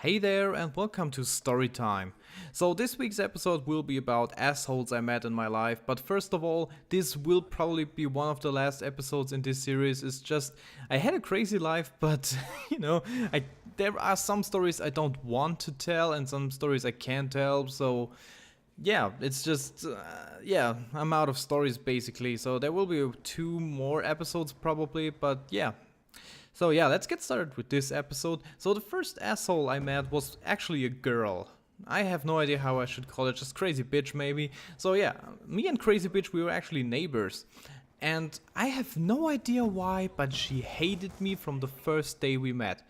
Hey there and welcome to Storytime. So this week's episode will be about assholes I met in my life, but first of all, this will probably be one of the last episodes in this series. It's just, I had a crazy life, but there are some stories I don't want to tell and some stories I can't tell, so yeah, it's just, I'm out of stories basically, so there will be 2 more episodes probably, but yeah. So yeah, let's get started with this episode. So the first asshole I met was actually a girl. I have no idea how I should call it, just crazy bitch maybe. So yeah, me and crazy bitch, we were actually neighbors. And I have no idea why, but she hated me from the first day we met.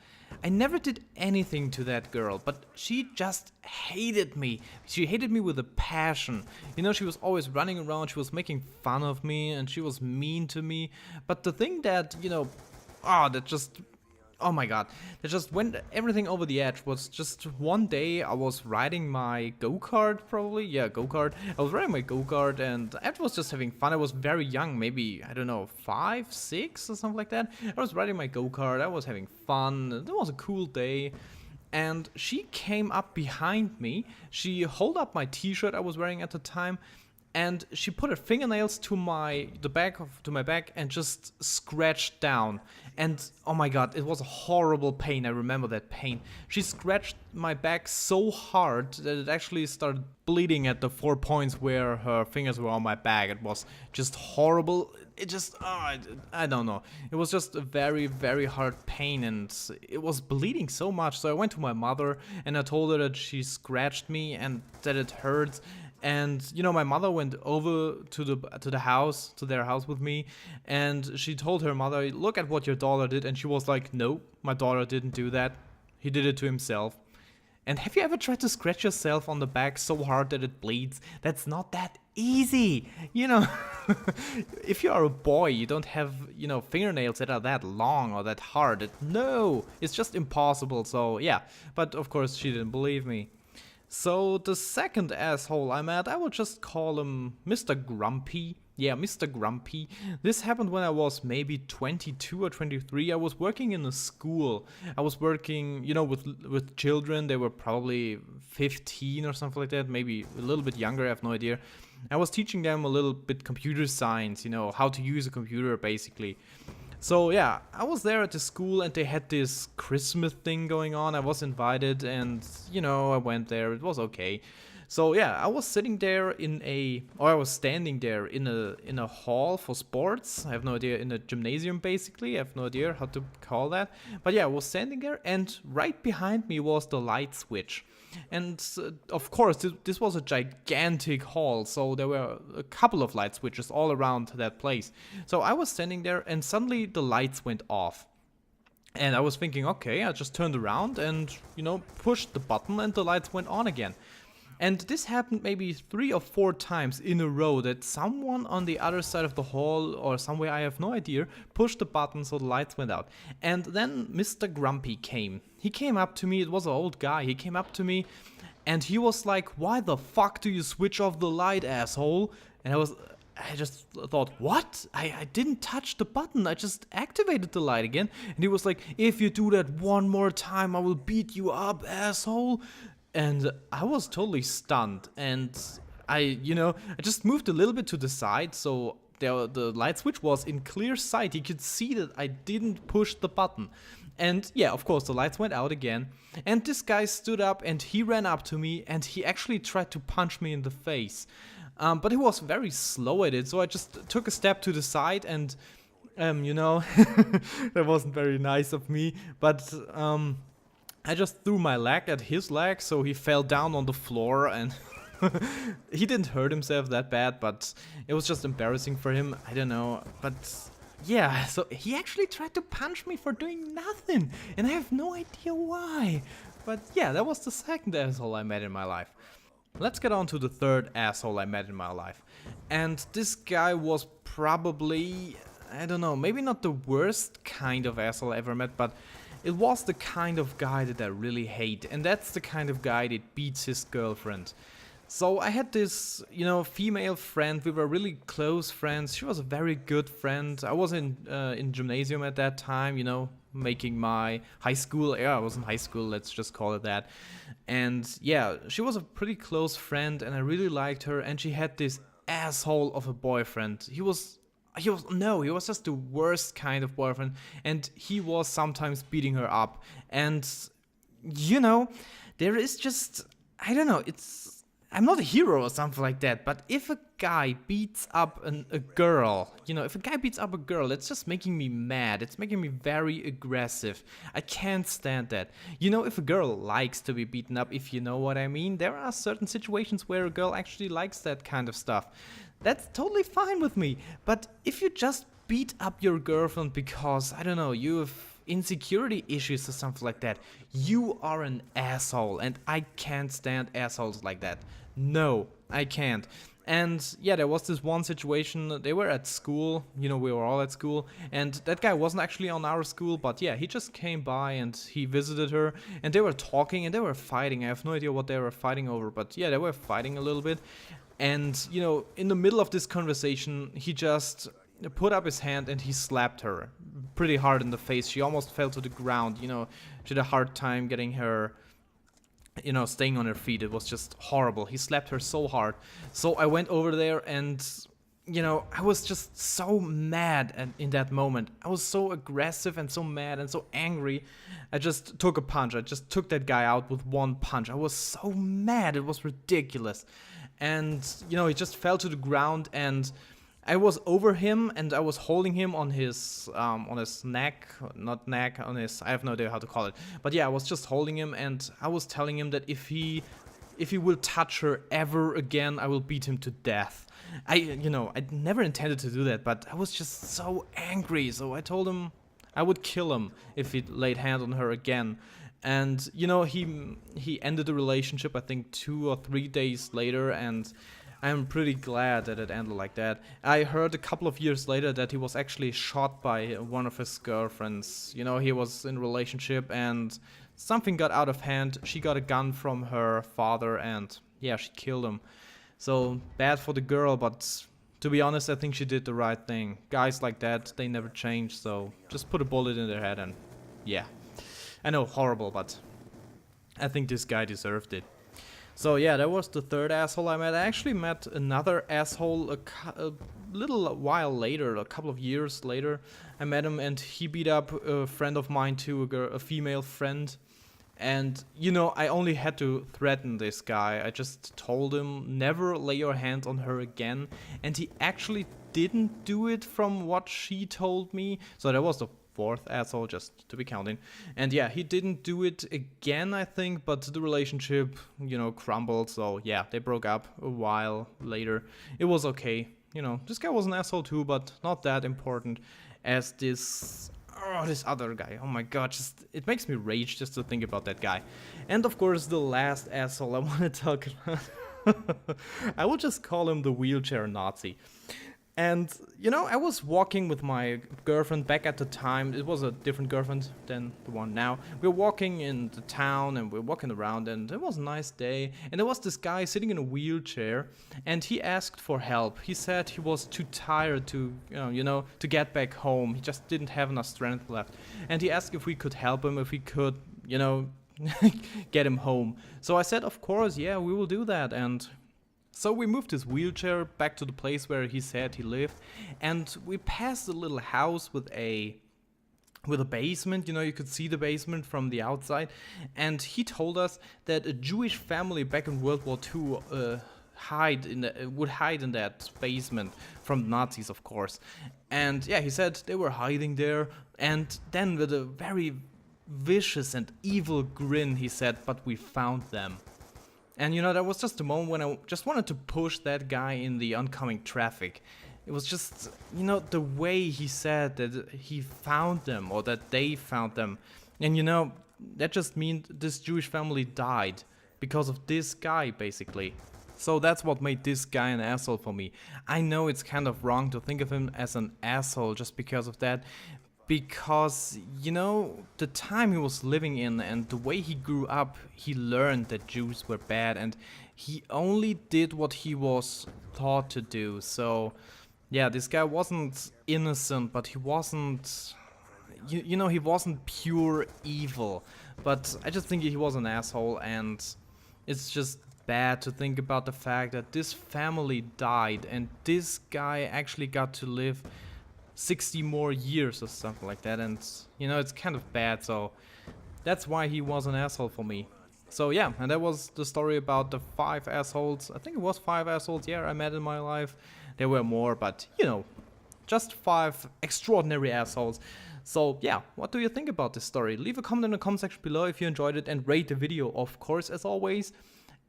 I never did anything to that girl, but she just hated me. She hated me with a passion. You know, she was always running around, she was making fun of me, and she was mean to me. But the thing that, oh my god, that just went everything over the edge was just one day I was riding my go-kart, probably, yeah, go-kart. I was riding my go-kart and I was just having fun. I was very young, maybe, I don't know, 5, 6 or something like that. I was riding my go-kart, I was having fun, it was a cool day. And she came up behind me, she held up my t-shirt I was wearing at the time, and she put her fingernails to my back and just scratched down. And oh my god, it was a horrible pain. I remember that pain. She scratched my back so hard that it actually started bleeding at the 4 points where her fingers were on my back. It was just horrible. It just, I don't know. It was just a very, very hard pain and it was bleeding so much. So I went to my mother and I told her that she scratched me and that it hurts. And you know, my mother went over to their house with me, and she told her mother, "Look at what your daughter did." And she was like, "No, my daughter didn't do that. He did it to himself." And have you ever tried to scratch yourself on the back so hard that it bleeds? That's not that easy, you know. If you are a boy, you don't have, fingernails that are that long or that hard. No, it's just impossible. So yeah, but of course she didn't believe me. So the second asshole I met, I will just call him Mr. Grumpy. Yeah, Mr. Grumpy. This happened when I was maybe 22 or 23. I was working in a school. I was working, with children. They were probably 15 or something like that, maybe a little bit younger, I have no idea. I was teaching them a little bit computer science, how to use a computer basically. So yeah, I was there at the school and they had this Christmas thing going on. I was invited and, I went there. It was okay. So yeah, I was standing there in a hall for sports. I have no idea, in a gymnasium basically. I have no idea how to call that. But yeah, I was standing there and right behind me was the light switch. And of course, this was a gigantic hall, so there were a couple of light switches all around that place. So I was standing there and suddenly the lights went off. And I was thinking, okay, I just turned around and, pushed the button and the lights went on again. And this happened maybe 3 or 4 times in a row, that someone on the other side of the hall or somewhere, I have no idea, pushed the button so the lights went out. And then Mr. Grumpy came. He came up to me, it was an old guy, he came up to me and he was like, "Why the fuck do you switch off the light, asshole?" And I just thought, what? I didn't touch the button, I just activated the light again. And he was like, "If you do that one more time, I will beat you up, asshole." And I was totally stunned, and I just moved a little bit to the side, so the light switch was in clear sight. You could see that I didn't push the button. And yeah, of course, the lights went out again, and this guy stood up and he ran up to me and he actually tried to punch me in the face. But he was very slow at it, so I just took a step to the side and, that wasn't very nice of me, but I just threw my leg at his leg, so he fell down on the floor and he didn't hurt himself that bad, but it was just embarrassing for him. I don't know, but yeah, so he actually tried to punch me for doing nothing, and I have no idea why. But yeah, that was the second asshole I met in my life. Let's get on to the third asshole I met in my life. And this guy was probably, I don't know, maybe not the worst kind of asshole I ever met, but it was the kind of guy that I really hate, and that's the kind of guy that beats his girlfriend. So I had this, female friend. We were really close friends. She was a very good friend. I was in gymnasium at that time, making my high school. Yeah, I was in high school. Let's just call it that. And yeah, she was a pretty close friend, and I really liked her. And she had this asshole of a boyfriend. He was just the worst kind of boyfriend, and he was sometimes beating her up. And there is just, I don't know, I'm not a hero or something like that, but if a guy beats up a girl, if a guy beats up a girl, that's just making me mad. It's making me very aggressive. I can't stand that. If a girl likes to be beaten up, if you know what I mean, there are certain situations where a girl actually likes that kind of stuff. That's totally fine with me. But if you just beat up your girlfriend because, I don't know, you have insecurity issues or something like that, you are an asshole, and I can't stand assholes like that. No, I can't. And yeah, there was this one situation. They were at school, we were all at school, and that guy wasn't actually on our school, but yeah, he just came by and he visited her, and they were talking and they were fighting. I have no idea what they were fighting over, but yeah, they were fighting a little bit. And in the middle of this conversation, he just put up his hand and he slapped her pretty hard in the face. She almost fell to the ground. She had a hard time getting her, staying on her feet. It was just horrible. He slapped her so hard. So I went over there and, I was just so mad in that moment. I was so aggressive and so mad and so angry. I just took a punch. I just took that guy out with one punch. I was so mad. It was ridiculous. And, he just fell to the ground, and I was over him and I was holding him on his neck, not neck, on his, I have no idea how to call it. But yeah, I was just holding him and I was telling him that if he will touch her ever again, I will beat him to death. I never intended to do that, but I was just so angry. So I told him I would kill him if he laid hand on her again. And, he ended the relationship, I think 2 or 3 days later, and I'm pretty glad that it ended like that. I heard a couple of years later that he was actually shot by one of his girlfriends. He was in a relationship and something got out of hand. She got a gun from her father and yeah, she killed him. So bad for the girl, but to be honest, I think she did the right thing. Guys like that, they never change, so just put a bullet in their head and yeah. I know, horrible, but I think this guy deserved it. So yeah, that was the third asshole I met. I actually met another asshole a little while later, a couple of years later. I met him and he beat up a friend of mine too, a female friend. And, I only had to threaten this guy. I just told him, never lay your hands on her again. And he actually didn't do it from what she told me. So that was the fourth asshole, just to be counting. And yeah, he didn't do it again, I think, but the relationship, crumbled. So yeah, they broke up a while later. It was okay. This guy was an asshole too, but not that important as this other guy. Oh my god, it makes me rage just to think about that guy. And of course, the last asshole I want to talk about. I will just call him the wheelchair Nazi. And, I was walking with my girlfriend back at the time. It was a different girlfriend than the one now. We were walking in the town and we were walking around and it was a nice day. And there was this guy sitting in a wheelchair and he asked for help. He said he was too tired to, to get back home. He just didn't have enough strength left. And he asked if we could help him, if we could, get him home. So I said, of course, yeah, we will do that. And so we moved his wheelchair back to the place where he said he lived, and we passed a little house with a basement. You could see the basement from the outside, and he told us that a Jewish family back in World War II would hide in that basement from the Nazis, of course. And yeah, he said they were hiding there, and then with a very vicious and evil grin, he said, "But we found them." And that was just a moment when I just wanted to push that guy in the oncoming traffic. It was just, the way he said that he found them or that they found them. And that just means this Jewish family died because of this guy, basically. So that's what made this guy an asshole for me. I know it's kind of wrong to think of him as an asshole just because of that, because, you know, the time he was living in and the way he grew up, he learned that Jews were bad, and he only did what he was taught to do. So yeah, this guy wasn't innocent, but he wasn't, you know, he wasn't pure evil. But I just think he was an asshole, and it's just bad to think about the fact that this family died and this guy actually got to live 60 more years or something like that, and you know, it's kind of bad. So that's why he was an asshole for me. So yeah, and that was the story about the 5 assholes. I think it was 5 assholes, yeah, I met in my life. There were more, but you know, just 5 extraordinary assholes. So yeah, what do you think about this story? Leave a comment in the comment section below if you enjoyed it, and rate the video, of course, as always.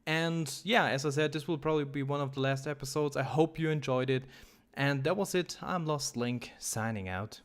And yeah, as I said, this will probably be one of the last episodes. I hope you enjoyed it. And that was it. I'm iLostLink, signing out.